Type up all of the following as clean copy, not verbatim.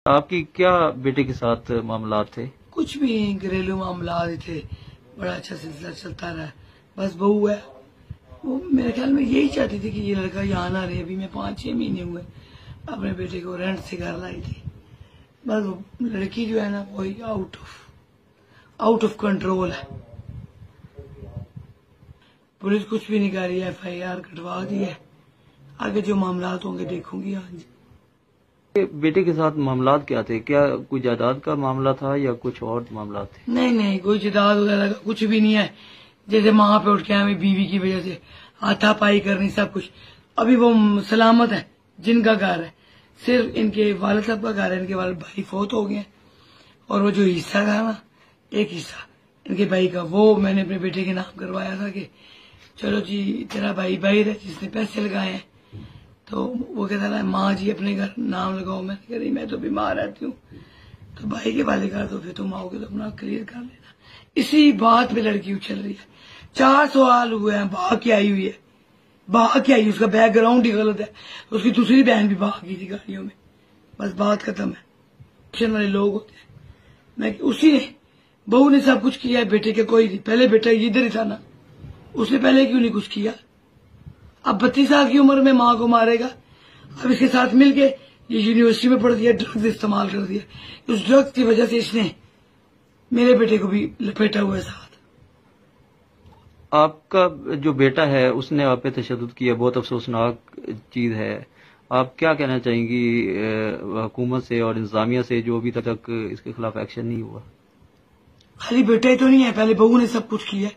आपकी क्या बेटे के साथ मामला थे? कुछ भी घरेलू मामला थे, बड़ा अच्छा सिलसिला चलता रहा। बस बहू है, वो मेरे ख्याल में यही चाहती थी कि ये लड़का यहाँ ना रहे। अभी मैं 5-6 महीने हुए अपने बेटे को रेंट से घर लाई थी। बस वो लड़की जो है ना, वही आउट ऑफ कंट्रोल है। पुलिस कुछ भी नहीं कर रही है, FIR कटवा दी है। आगे जो मामला होंगे देखूंगी आज। बेटे के साथ मामलात क्या थे? क्या कोई जायदाद का मामला था या कुछ और मामला थे? नहीं, कोई जायदाद वगैरह का कुछ भी नहीं है। जैसे माँ पे उठ के हमें बीवी की वजह से हाथापाई करनी, सब कुछ। अभी वो सलामत है, जिनका घर है, सिर्फ इनके वालिद साहब का घर है। इनके वालिद भाई फौत हो गए, और वो जो हिस्सा था ना, एक हिस्सा इनके भाई का, वो मैंने अपने बेटे के नाम करवाया था कि चलो जी तेरा भाई है जिसने पैसे लगाए हैं। तो वो कहता था माँ जी अपने घर नाम लगाओ। मैंने कह रही मैं तो बीमार रहती हूँ, तो भाई के वाले घर तो फिर तुम आओगे तो अपना क्लियर कर लेना। इसी बात पे लड़की उछल रही है। 4 सवाल हुए हैं, भाग के आई हुई है, भाग के आई। उसका बैकग्राउंड ही गलत है। उसकी दूसरी बहन भी भाग गई थी गाड़ियों में। बस बात खत्म है। एक्शन वाले लोग होते हैं। मैं उसी ने, बहू ने सब कुछ किया है बेटे के, कोई नहीं। पहले बेटा इधर ही था ना, उसने पहले क्यों नहीं कुछ किया? अब 32 साल की उम्र में माँ को मारेगा। अब इसके साथ मिलके ये यूनिवर्सिटी में पढ़ दिया, ड्रग्स इस्तेमाल कर दिया। उस ड्रग्स की वजह से इसने मेरे बेटे को भी लपेटा हुआ है साथ। आपका जो बेटा है उसने आप पे तशद्दुद किया, बहुत अफसोसनाक चीज है। आप क्या कहना चाहेंगी हुकूमत से और इंतजामिया से, जो अभी तक इसके खिलाफ एक्शन नहीं हुआ? खाली बेटा ही तो नहीं है, पहले बहू ने सब कुछ किया।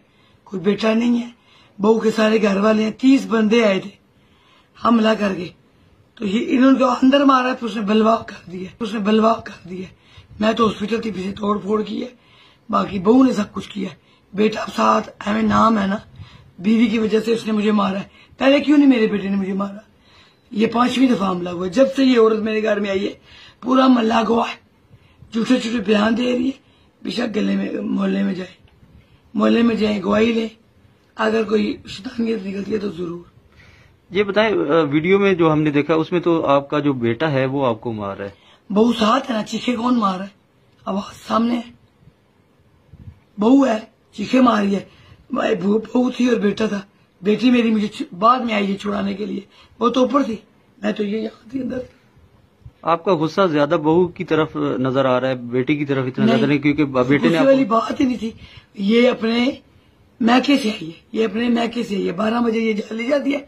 कोई बेटा नहीं है, बहू के सारे घर वाले हैं। 30 बंदे आए थे हमला करके, तो ये इन्होंने तो अंदर मारा, फिर उसने बलवा कर दिया। मैं तो हॉस्पिटल थी, पीछे तोड़ फोड़ की है। बाकी बहू ने सब कुछ किया। बेटा साथ हमें नाम है ना, बीवी की वजह से उसने मुझे मारा है। पहले क्यों नहीं मेरे बेटे ने मुझे मारा? ये 5वीं दफा हमला हुआ। जब से ये औरत मेरे घर में आई है, पूरा मोहल्ला गवाह है। झूठे बयान दे रही है। बेशक गले में मोहल्ले में जाए गवाही ले, अगर कोई शैतानियत निकलती है तो जरूर। ये बताएं, वीडियो में जो हमने देखा उसमें तो आपका जो बेटा है वो आपको मार रहा है। बहू साथ है ना, चीखे कौन मार रहा है? आवाज सामने है, बहू है, चीखे मारी है। बहू थी और बेटा था। बेटी मेरी मुझे बाद में आई है छुड़ाने के लिए, वो तो ऊपर थी, मैं तो ये यहाँ थी अंदर। आपका गुस्सा ज्यादा बहू की तरफ नजर आ रहा है, बेटी की तरफ इतना ज्यादा नहीं, क्योंकि बेटे ने वाली बात ही नहीं थी। ये अपने मैके से आई है, 12 बजे ये चली जाती है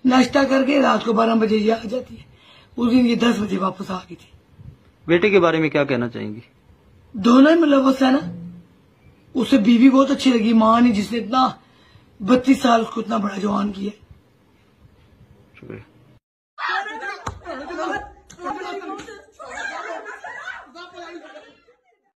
नाश्ता करके, रात को 12 बजे ये आ जाती है। उस दिन ये 10 बजे वापस आ गई थी। बेटे के बारे में क्या कहना चाहेंगी? दोनों ही मुलव्वस है ना। उसे बीवी बहुत अच्छी लगी, माँ ने जिसने इतना 32 साल उसको इतना बड़ा जवान किया।